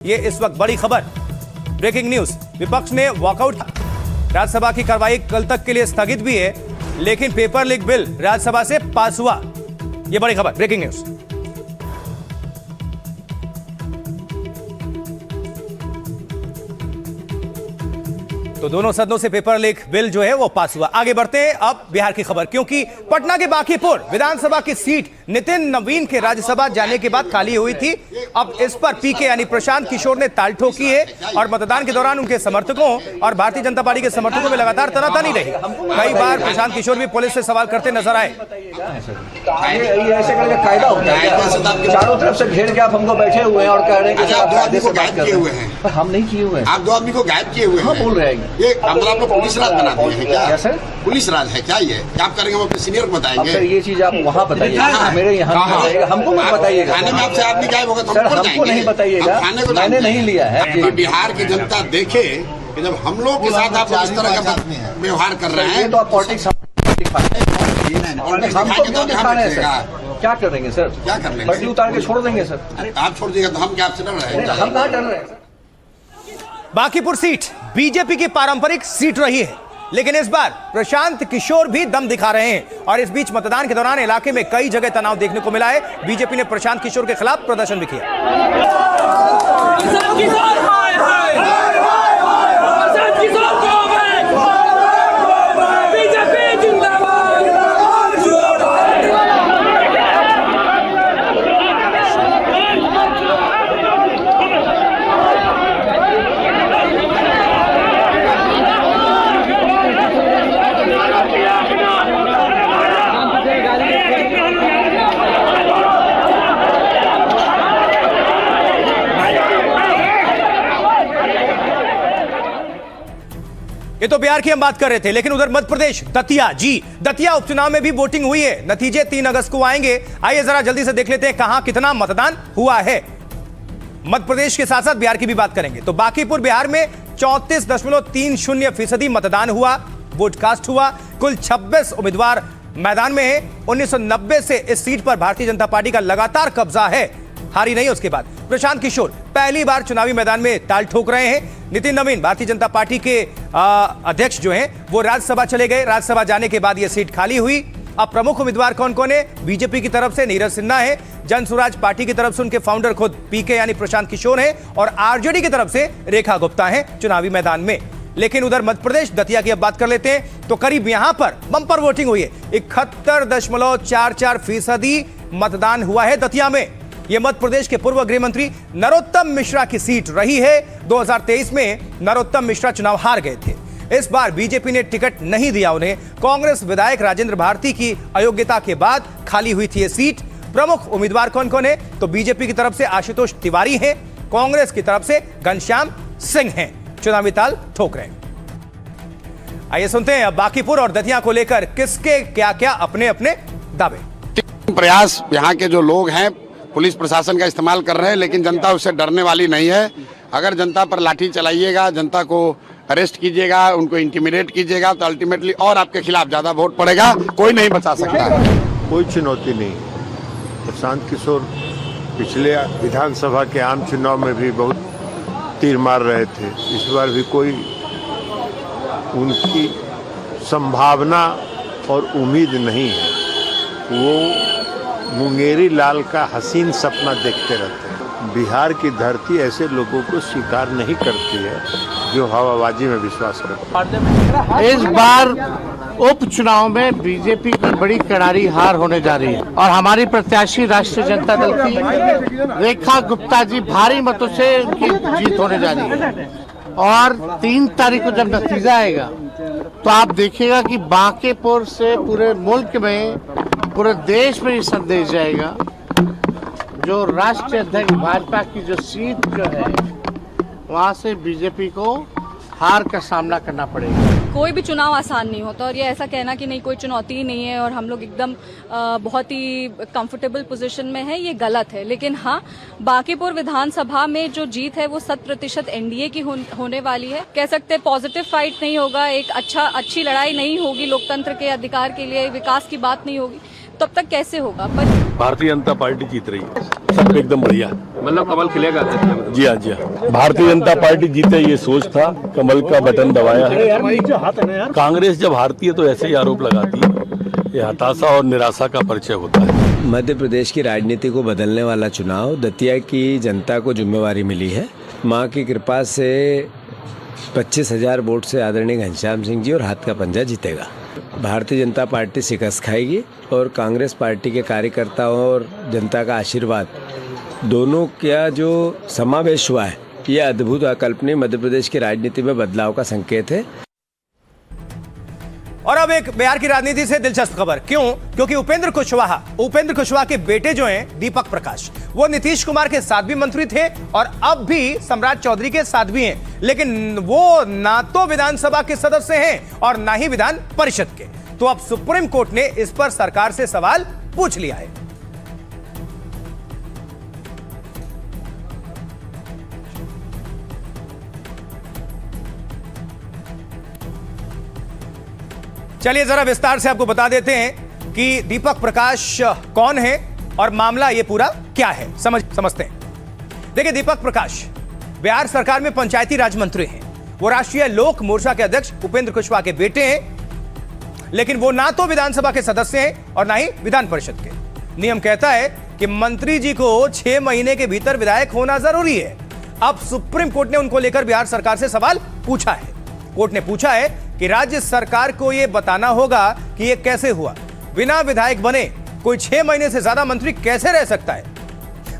ये इस वक्त बड़ी खबर, ब्रेकिंग न्यूज। विपक्ष ने वॉकआउट, राज्यसभा की कार्रवाई कल तक के लिए स्थगित भी है, लेकिन पेपर लीक बिल राज्यसभा से पास हुआ। ये बड़ी खबर, ब्रेकिंग न्यूज। तो दोनों सदनों से पेपर लीक बिल जो है वो पास हुआ। आगे बढ़ते हैं अब बिहार की खबर, क्योंकि पटना के बांकीपुर विधानसभा की सीट नितिन नवीन के राज्यसभा जाने के बाद खाली हुई थी। अब इस पर पीके यानी प्रशांत किशोर ने ताल ठोकी है और मतदान के दौरान उनके समर्थकों और भारतीय जनता पार्टी के समर्थकों में लगातार तनातनी रही। कई बार प्रशांत किशोर भी पुलिस से सवाल करते नजर आए। ऐसे करके कायदा होता है, चारों तरफ से घेर के आप हमको बैठे हुए हैं और कह रहे हैं कि आप कायदे से बात कर रहे हैं। पर हम नहीं किए हुए हैं। आप दो आदमी को गायब किए हुए हैं। हाँ, बोल रहे हैं ये मतलब आपको पुलिस राज बना दिए हैं क्या? सर पुलिस राज है क्या? ये क्या आप करेंगे? हम अपने सीनियर को बताएंगे। सर ये चीज आप वहाँ बताइए, मेरे यहाँ हमको मत बताइएगा। खाने में आपसे आदमी गायब होगा तो सर हमको नहीं बताइएगा, मैंने नहीं लिया है। बिहार की जनता देखे कि जब हम लोग के साथ आप इस तरह का व्यवहार कर रहे हैं तो आप पॉलिटिक्स हमको क्यों दिखा रहे हैं सर? क्या करेंगे सर? क्या कर लेंगे? बटली उतार के छोड़ देंगे सर। अरे आप छोड़ दिएगा तो हम क्या आपसे डर रहे हैं? हम कहाँ डर रहे हैं? बांकीपुर सीट बीजेपी की पारंपरिक सीट रही है, लेकिन इस बार प्रशांत किशोर भी दम दिखा रहे हैं। और इस बीच मतदान के दौरान इलाके में कई जगह तनाव देखने को मिला है। बीजेपी ने प्रशांत किशोर के खिलाफ प्रदर्शन भी किया। ये तो बिहार की हम बात कर रहे थे, लेकिन उधर मध्य प्रदेश दतिया उपचुनाव में भी वोटिंग हुई है। नतीजे 3 अगस्त को आएंगे। आइए जरा जल्दी से देख लेते हैं कहां कितना मतदान हुआ है। मध्य प्रदेश के साथ साथ बिहार की भी बात करेंगे। तो बांकीपुर बिहार में 34.30% मतदान हुआ, वोट कास्ट हुआ। कुल 26 उम्मीदवार मैदान में है। 1990 से इस सीट पर भारतीय जनता पार्टी का लगातार कब्जा है, हारी नहीं। उसके बाद प्रशांत किशोर पहली बार चुनावी मैदान में ताल ठोक रहे हैं। नितिन नवीन भारतीय जनता पार्टी के अध्यक्ष जो हैं वो राज्यसभा चले गए। राज्यसभा जाने के बाद यह सीट खाली हुई। अब प्रमुख उम्मीदवार कौन कौन है? बीजेपी की तरफ से नीरज सिन्हा है, जन स्वराज पार्टी की तरफ से उनके फाउंडर खुद पीके यानी प्रशांत किशोर हैं, और आरजेडी की तरफ से रेखा गुप्ता है चुनावी मैदान में। लेकिन उधर मध्य प्रदेश दतिया की अब बात कर लेते हैं। तो करीब यहां पर बंपर वोटिंग हुई है। 71.44% मतदान हुआ है दतिया में। यह मध्य प्रदेश के पूर्व गृह मंत्री नरोत्तम मिश्रा की सीट रही है। 2023 में नरोत्तम मिश्रा चुनाव हार गए थे। इस बार बीजेपी ने टिकट नहीं दिया उन्हें। कांग्रेस विधायक राजेंद्र भारती की अयोग्यता के बाद खाली हुई थी यह सीट। प्रमुख उम्मीदवार कौन कौन है? तो बीजेपी की तरफ से आशुतोष तिवारी हैं, कांग्रेस की तरफ से घनश्याम सिंह हैं। चुनावी ताल ठोक रहे हैं। आइए सुनते हैं अब बांकीपुर और दतिया को लेकर किसके क्या क्या अपने अपने दावे। प्रयास यहाँ के जो लोग हैं पुलिस प्रशासन का इस्तेमाल कर रहे हैं, लेकिन जनता उससे डरने वाली नहीं है। अगर जनता पर लाठी चलाइएगा, जनता को अरेस्ट कीजिएगा, उनको इंटिमिडेट कीजिएगा, तो अल्टीमेटली और आपके खिलाफ ज्यादा वोट पड़ेगा। कोई नहीं बचा सकता। कोई चुनौती नहीं। प्रशांत किशोर पिछले विधानसभा के आम चुनाव में भी बहुत तीर मार रहे थे। इस बार भी कोई उनकी संभावना और उम्मीद नहीं है। वो मुंगेरी लाल का हसीन सपना देखते रहते हैं। बिहार की धरती ऐसे लोगों को स्वीकार नहीं करती है जो हवाबाजी में विश्वास करते हैं। इस बार उपचुनाव में बीजेपी की बड़ी करारी हार होने जा रही है और हमारी प्रत्याशी राष्ट्रीय जनता दल की रेखा गुप्ता जी भारी मतों से उनकी जीत होने जा रही है। और 3 तारीख को जब नतीजा आएगा तो आप देखिएगा कि बांकीपुर से पूरे मुल्क में, पूरे देश में ये संदेश जाएगा जो राष्ट्रीय अध्यक्ष भाजपा की जो सीट जो है वहाँ से बीजेपी को हार का सामना करना पड़ेगा। कोई भी चुनाव आसान नहीं होता और ये ऐसा कहना कि नहीं कोई चुनौती ही नहीं है और हम लोग एकदम बहुत ही कंफर्टेबल पोजीशन में है, ये गलत है। लेकिन हाँ, बांकीपुर विधानसभा में जो जीत है वो 100% एनडीए की होने वाली है। कह सकते हैं पॉजिटिव फाइट नहीं होगा, एक अच्छी लड़ाई नहीं होगी, लोकतंत्र के अधिकार के लिए विकास की बात नहीं होगी। तब तक कैसे होगा? पर भारतीय जनता पार्टी जीत रही है, सब एकदम बढ़िया, मतलब कमल खिलेगा। जी हाँ जी हाँ। भारतीय जनता पार्टी जीते ये सोच था, कमल का बटन दबाया है। कांग्रेस जब हारती है तो ऐसे ही आरोप लगाती है, ये हताशा और निराशा का परिचय होता है। मध्य प्रदेश की राजनीति को बदलने वाला चुनाव दतिया की जनता को जिम्मेवारी मिली है। माँ की कृपा से 25,000 वोट से आदरणीय घनश्याम सिंह जी और हाथ का पंजा जीतेगा। भारतीय जनता पार्टी शिकस्त खाएगी और कांग्रेस पार्टी के कार्यकर्ताओं और जनता का आशीर्वाद दोनों का जो समावेश हुआ है, ये अद्भुत अकल्पनीय मध्य प्रदेश की राजनीति में बदलाव का संकेत है। और अब एक बिहार की राजनीति से दिलचस्प खबर। क्यों? क्योंकि उपेंद्र कुशवाहा के बेटे जो हैं दीपक प्रकाश, वो नीतीश कुमार के साथ भी मंत्री थे और अब भी सम्राट चौधरी के साथ भी हैं, लेकिन वो ना तो विधानसभा के सदस्य हैं और ना ही विधान परिषद के। तो अब सुप्रीम कोर्ट ने इस पर सरकार से सवाल पूछ लिया है। चलिए जरा विस्तार से आपको बता देते हैं कि दीपक प्रकाश कौन है और मामला ये पूरा क्या है, समझते हैं। देखिए, दीपक प्रकाश बिहार सरकार में पंचायती राज मंत्री हैं। वो राष्ट्रीय लोक मोर्चा के अध्यक्ष उपेंद्र कुशवाहा के बेटे हैं, लेकिन वो ना तो विधानसभा के सदस्य हैं और ना ही विधान परिषद के। नियम कहता है कि मंत्री जी को 6 महीने के भीतर विधायक होना जरूरी है। अब सुप्रीम कोर्ट ने उनको लेकर बिहार सरकार से सवाल पूछा है। कोर्ट ने पूछा है कि राज्य सरकार को यह बताना होगा कि यह कैसे हुआ। बिना विधायक बने कोई 6 महीने से ज्यादा मंत्री कैसे रह सकता है?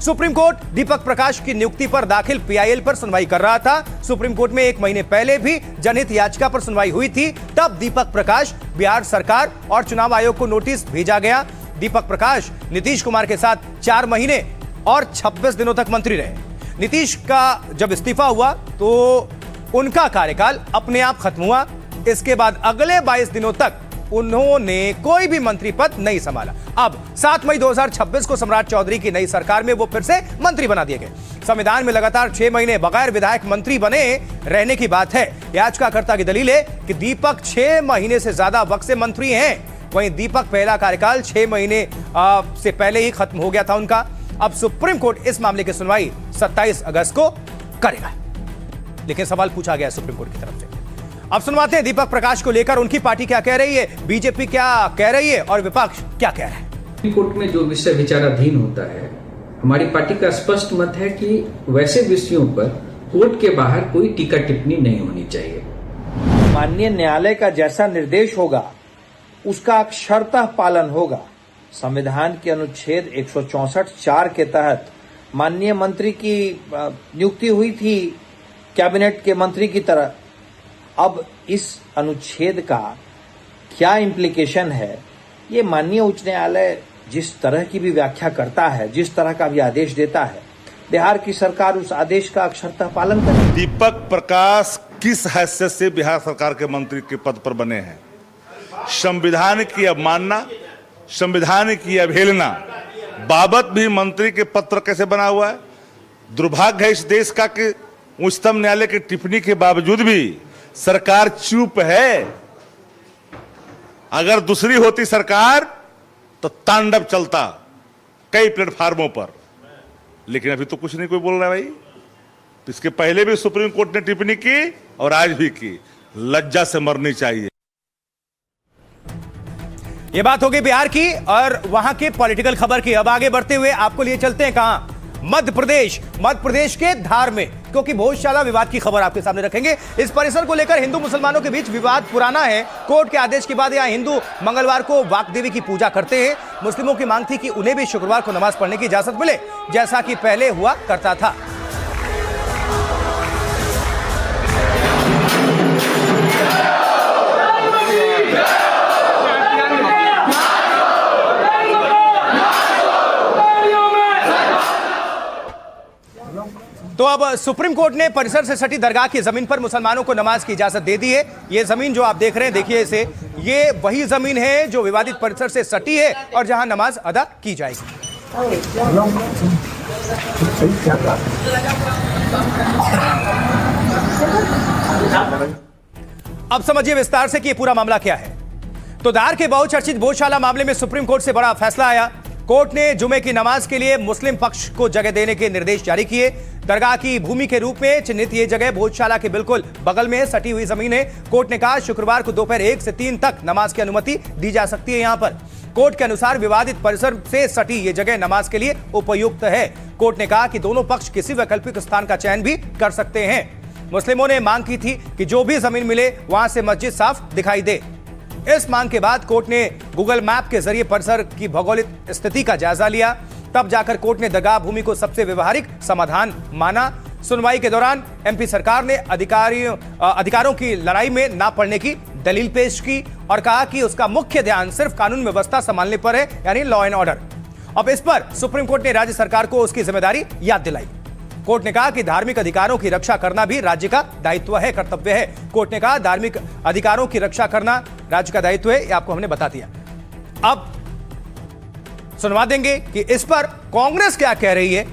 सुप्रीम कोर्ट दीपक प्रकाश की नियुक्ति पर दाखिल पीआईएल पर सुनवाई कर रहा था। सुप्रीम कोर्ट में 1 महीने पहले भी जनहित याचिका पर सुनवाई हुई थी। तब दीपक प्रकाश बिहार सरकार और चुनाव आयोग को नोटिस भेजा गया। दीपक प्रकाश नीतीश कुमार के साथ 4 महीने और 26 दिनों तक मंत्री रहे। नीतीश का जब इस्तीफा हुआ तो उनका कार्यकाल अपने आप खत्म हुआ। इसके बाद अगले 22 दिनों तक उन्होंने कोई भी मंत्री पद नहीं संभाला। अब 7 मई 2026 को सम्राट चौधरी की नई सरकार में वो फिर से मंत्री बना दिए गए। संविधान में लगातार 6 महीने बगैर विधायक मंत्री बने रहने की बात है। याचिकाकर्ता की दलील है कि दीपक 6 महीने से ज्यादा वक्त से मंत्री हैं। वहीं दीपक पहला कार्यकाल 6 महीने से पहले ही खत्म हो गया था उनका। अब सुप्रीम कोर्ट इस मामले की सुनवाई 27 अगस्त को करेगा, लेकिन सवाल पूछा गया सुप्रीम कोर्ट की तरफ से। अब सुनवाते हैं दीपक प्रकाश को लेकर उनकी पार्टी क्या कह रही है, बीजेपी क्या कह रही है और विपक्ष क्या कह रहा है। सुप्रीम कोर्ट में जो विषय विचाराधीन होता है, हमारी पार्टी का स्पष्ट मत है कि वैसे विषयों पर कोर्ट के बाहर कोई टीका टिप्पणी नहीं होनी चाहिए। माननीय न्यायालय का जैसा निर्देश होगा उसका अक्षरतः पालन होगा। संविधान के अनुच्छेद 164(4) के तहत माननीय मंत्री की नियुक्ति हुई थी कैबिनेट के मंत्री की तरह। अब इस अनुच्छेद का क्या इम्प्लीकेशन है, ये माननीय उच्च न्यायालय जिस तरह की भी व्याख्या करता है, जिस तरह का भी आदेश देता है, बिहार की सरकार उस आदेश का अक्षरतः पालन करे। दीपक प्रकाश किस हैसियत से बिहार सरकार के मंत्री के पद पर बने हैं? संविधान की अवमानना, संविधान की अवहेलना बाबत भी मंत्री के पत्र कैसे बना हुआ है? दुर्भाग्य है इस देश का कि उच्चतम न्यायालय की टिप्पणी के बावजूद भी सरकार चुप है। अगर दूसरी होती सरकार तो तांडव चलता कई प्लेटफार्मों पर, लेकिन अभी तो कुछ नहीं कोई बोल रहा भाई। तो इसके पहले भी सुप्रीम कोर्ट ने टिप्पणी की और आज भी की। लज्जा से मरनी चाहिए। यह बात होगी बिहार की और वहां के पॉलिटिकल खबर की। अब आगे बढ़ते हुए आपको लिए चलते हैं कहां? मध्य प्रदेश के धार में, क्योंकि भोजशाला विवाद की खबर आपके सामने रखेंगे। इस परिसर को लेकर हिंदू मुसलमानों के बीच विवाद पुराना है। कोर्ट के आदेश के बाद यहां हिंदू मंगलवार को वाग्देवी की पूजा करते हैं। मुस्लिमों की मांग थी कि उन्हें भी शुक्रवार को नमाज पढ़ने की इजाजत मिले, जैसा कि पहले हुआ करता था। तो अब सुप्रीम कोर्ट ने परिसर से सटी दरगाह की जमीन पर मुसलमानों को नमाज की इजाजत दे दी है। ये जमीन जो आप देख रहे हैं, देखिए इसे, ये वही जमीन है जो विवादित परिसर से सटी है और जहां नमाज अदा की जाएगी। अब समझिए विस्तार से कि ये पूरा मामला क्या है। तो धार के बहुचर्चित गौशाला मामले में सुप्रीम कोर्ट से बड़ा फैसला आया। कोर्ट ने जुमे की नमाज के लिए मुस्लिम पक्ष को जगह देने के निर्देश जारी किए। दरगाह की भूमि के रूप में चिन्हित ये जगह भोजशाला के बिल्कुल बगल में सटी हुई जमीन है। कोर्ट ने कहा शुक्रवार को दोपहर 1 से 3 तक नमाज की अनुमति दी जा सकती है। यहां पर कोर्ट के अनुसार विवादित परिसर से सटी ये जगह नमाज के लिए उपयुक्त है। कोर्ट ने कहा कि दोनों पक्ष किसी वैकल्पिक स्थान का चयन भी कर सकते हैं। मुस्लिमों ने मांग की थी कि जो भी जमीन मिले वहां से मस्जिद साफ दिखाई दे। इस मांग के बाद कोर्ट ने गूगल मैप के जरिए परिसर की भौगोलिक स्थिति का जायजा लिया। तब जाकर कोर्ट ने दरगाह भूमि को सबसे व्यवहारिक समाधान माना। सुनवाई के दौरान एमपी सरकार ने अधिकारों की लड़ाई में ना पड़ने की दलील पेश की और कहा कि उसका मुख्य ध्यान सिर्फ कानून व्यवस्था संभालने पर है, यानी लॉ एंड ऑर्डर। अब इस पर सुप्रीम कोर्ट ने राज्य सरकार को उसकी जिम्मेदारी याद दिलाई। कोर्ट ने कहा कि धार्मिक अधिकारों की रक्षा करना भी राज्य का दायित्व है, कर्तव्य है। कोर्ट ने कहा धार्मिक अधिकारों की रक्षा करना राज्य का दायित्व है, ये आपको हमने बता दिया। अब सुनवा देंगे कि इस पर कांग्रेस क्या कह रही है,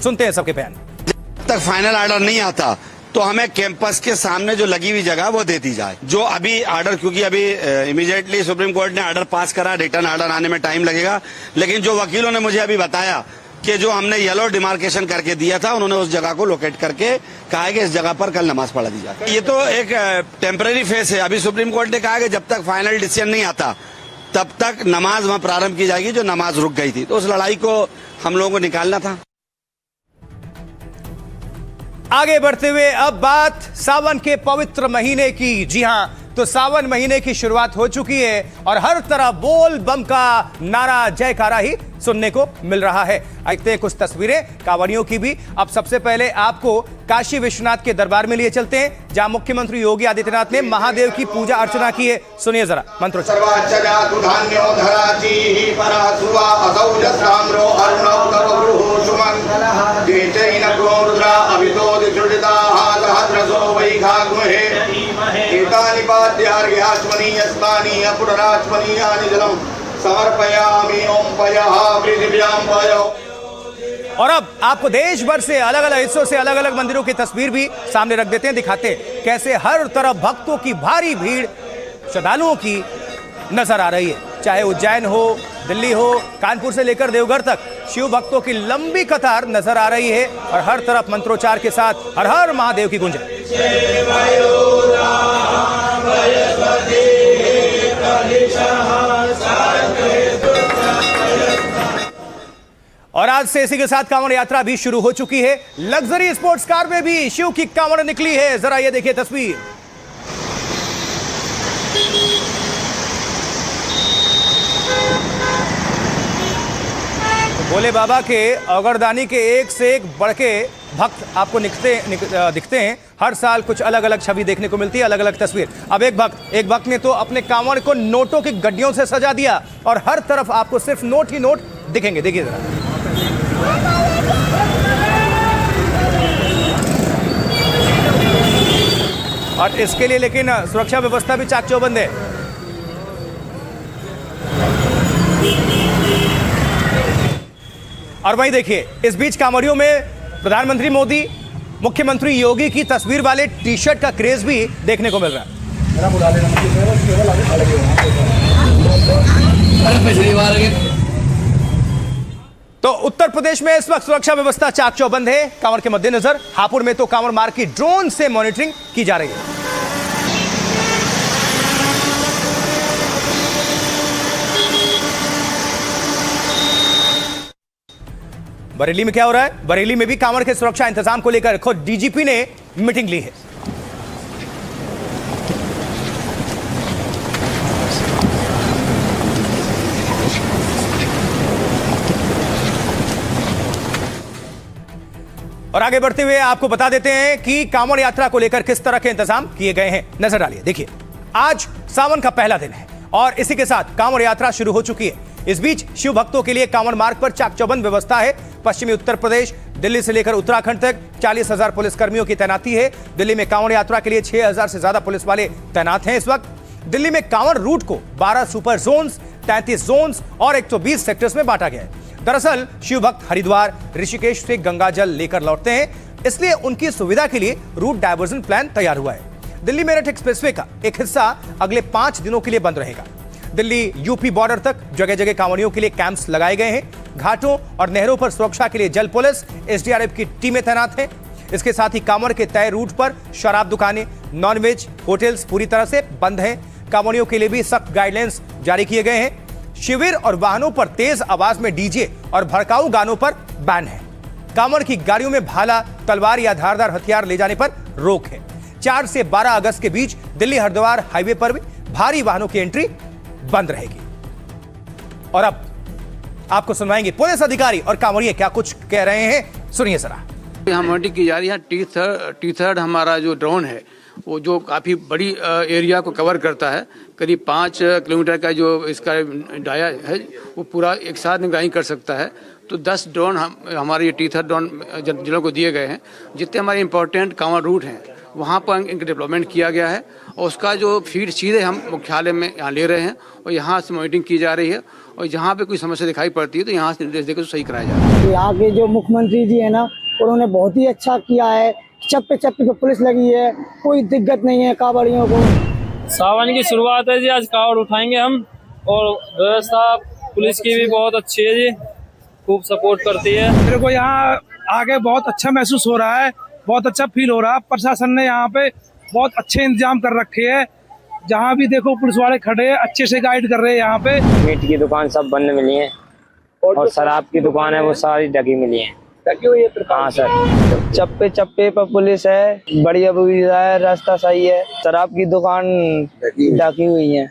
सुनते हैं सबके बयान। जब तक फाइनल ऑर्डर नहीं आता तो हमें कैंपस के सामने जो लगी हुई जगह वो दे दी जाए। जो अभी ऑर्डर, क्योंकि अभी इमीडिएटली सुप्रीम कोर्ट ने ऑर्डर पास करा, रिटर्न ऑर्डर आने में टाइम लगेगा, लेकिन जो वकीलों ने मुझे अभी बताया कि जो हमने येलो डिमार्केशन करके दिया था, उन्होंने उस जगह को लोकेट करके कहा है कि इस जगह पर कल नमाज पढ़ा दी जाए। ये तो एक टेम्पररी फेस है। अभी सुप्रीम कोर्ट ने कहा कि जब तक फाइनल डिसीजन नहीं आता तब तक नमाज वहां प्रारंभ की जाएगी, जो नमाज रुक गई थी। तो उस लड़ाई को हम लोगों को निकालना था। आगे बढ़ते हुए अब बात सावन के पवित्र महीने की। जी हां, तो सावन महीने की शुरुआत हो चुकी है और हर तरफ बोल बम का नारा, जयकारा ही सुनने को मिल रहा है। देखते हैं कुछ तस्वीरें कांवड़ियों की भी। अब सबसे पहले आपको काशी विश्वनाथ के दरबार में लिए चलते हैं, जहां मुख्यमंत्री योगी आदित्यनाथ ने महादेव की पूजा अर्चना की है। सुनिए जरा मंत्रोच्चार। और अब आपको देश भर से अलग अलग हिस्सों से अलग अलग मंदिरों की तस्वीर भी सामने रख देते हैं, दिखाते हैं कैसे हर तरफ भक्तों की भारी भीड़, श्रद्धालुओं की नजर आ रही है। चाहे उज्जैन हो, दिल्ली हो, कानपुर से लेकर देवघर तक शिव भक्तों की लंबी कतार नजर आ रही है और हर तरफ मंत्रोच्चार के साथ हर हर महादेव की गूंज। और आज से इसी के साथ कांवड़ यात्रा भी शुरू हो चुकी है। लग्जरी स्पोर्ट्स कार में भी शिव की कांवड़ निकली है। जरा ये देखिए तस्वीर। भोले बाबा के अगरदानी के एक से एक बढ़के भक्त आपको दिखते हैं। हर साल कुछ अलग अलग छवि देखने को मिलती है, अलग अलग तस्वीर। अब एक भक्त ने तो अपने कांवड़ को नोटों की गड्डियों से सजा दिया और हर तरफ आपको सिर्फ नोट ही नोट दिखेंगे। देखिए जरा। और इसके लिए लेकिन सुरक्षा व्यवस्था भी चाक चौबंद है। और वहीं देखिए, इस बीच कांवड़ियों में प्रधानमंत्री मोदी, मुख्यमंत्री योगी की तस्वीर वाले टी शर्ट का क्रेज भी देखने को मिल रहा है। तो उत्तर प्रदेश में इस वक्त सुरक्षा व्यवस्था चाक चौबंद है। कांवड़ के मद्देनजर हापुड़ में तो कांवड़ मार्ग की ड्रोन से मॉनिटरिंग की जा रही है। बरेली में क्या हो रहा है? बरेली में भी कांवड़ के सुरक्षा इंतजाम को लेकर खुद डीजीपी ने मीटिंग ली है। और आगे बढ़ते हुए आपको बता देते हैं कि कांवड़ यात्रा को लेकर किस तरह के इंतजाम किए गए हैं। नजर डालिए। देखिए, आज सावन का पहला दिन है और इसी के साथ कांवड़ यात्रा शुरू हो चुकी है। इस बीच शिव भक्तों के लिए कांवड़ मार्ग पर चाक चौबंद व्यवस्था है। पश्चिमी उत्तर प्रदेश, दिल्ली से लेकर उत्तराखंड तक 40,000 पुलिस कर्मियों की तैनाती है। दिल्ली में कांवड़ यात्रा के लिए 6,000 से ज्यादा पुलिस वाले तैनात हैं। इस वक्त दिल्ली में कांवड़ रूट को 12 सुपर जोन्स, 33 जोन्स और 120 सेक्टर्स में बांटा गया है। दरअसल शिव भक्त हरिद्वार, ऋषिकेश से गंगा जल लेकर लौटते हैं, इसलिए उनकी सुविधा के लिए रूट डायवर्जन प्लान तैयार हुआ है। दिल्ली मेरठ एक्सप्रेसवे का एक हिस्सा अगले 5 दिनों के लिए बंद रहेगा। दिल्ली यूपी बॉर्डर तक जगह जगह कांवड़ियों के लिए कैंप्स लगाए गए हैं। घाटों और नहरों पर सुरक्षा के लिए जल पुलिस, एसडीआरएफ की टीमें तैनात हैं। इसके साथ ही कांवड़ के तय रूट पर शराब दुकानें, नॉनवेज होटल्स पूरी तरह से बंद हैं। कांवड़ियों के लिए भी सख्त गाइडलाइंस जारी किए गए हैं। शिविर और वाहनों पर तेज आवाज में डीजे और भड़काऊ गानों पर बैन है। कांवड़ की गाड़ियों में भाला, तलवार या धारदार हथियार ले जाने पर रोक है। 4 से 12 अगस्त के बीच दिल्ली हरिद्वार हाईवे पर भी भारी वाहनों की एंट्री बंद रहेगी। और अब आपको सुनवाएंगे पुलिस अधिकारी और कांवड़िए क्या कुछ कह रहे हैं, सुनिए जरा। यहाँ मॉनिटरिंग की जा रही है। टी-3 हमारा जो ड्रोन है वो जो काफ़ी बड़ी एरिया को कवर करता है, करीब 5 किलोमीटर का जो इसका डाया है वो पूरा एक साथ निगरानी कर सकता है। तो 10 ड्रोन हमारे ये टी-3 ड्रोन जिलों को दिए गए हैं। जितने हमारे इंपॉर्टेंट कांवड़ रूट हैं वहाँ पर इनका डेवलपमेंट किया गया है और उसका जो फीड सीधे हम मुख्यालय में यहाँ ले रहे हैं और यहाँ से मॉनिटरिंग की जा रही है। और जहाँ पे कोई समस्या दिखाई पड़ती है तो यहाँ से निर्देश देकर तो सही कराया जाए। तो यहाँ के जो मुख्यमंत्री जी है ना, उन्होंने बहुत ही अच्छा किया है। चप्पे चप्पे पे पुलिस लगी है, कोई दिक्कत नहीं है कांवड़ियों को। सावन की शुरुआत है जी, आज कांवड़ उठाएंगे हम और व्यवस्था पुलिस की भी बहुत अच्छी है जी, खूब सपोर्ट करती है। मेरे को यहाँ आगे बहुत अच्छा महसूस हो रहा है, बहुत अच्छा फील हो रहा है। प्रशासन ने यहाँ पे बहुत अच्छे इंतजाम कर रखे हैं। जहाँ भी देखो पुलिस वाले खड़े हैं, अच्छे से गाइड कर रहे हैं। यहाँ पे मीट की दुकान सब बंद मिली है और शराब की दुकान है वो सारी ढकी मिली है। ढकी हुई है? हाँ सर, चप्पे चप्पे पर पुलिस है, बढ़िया है, रास्ता सही है। शराब की दुकान ढकी हुई है।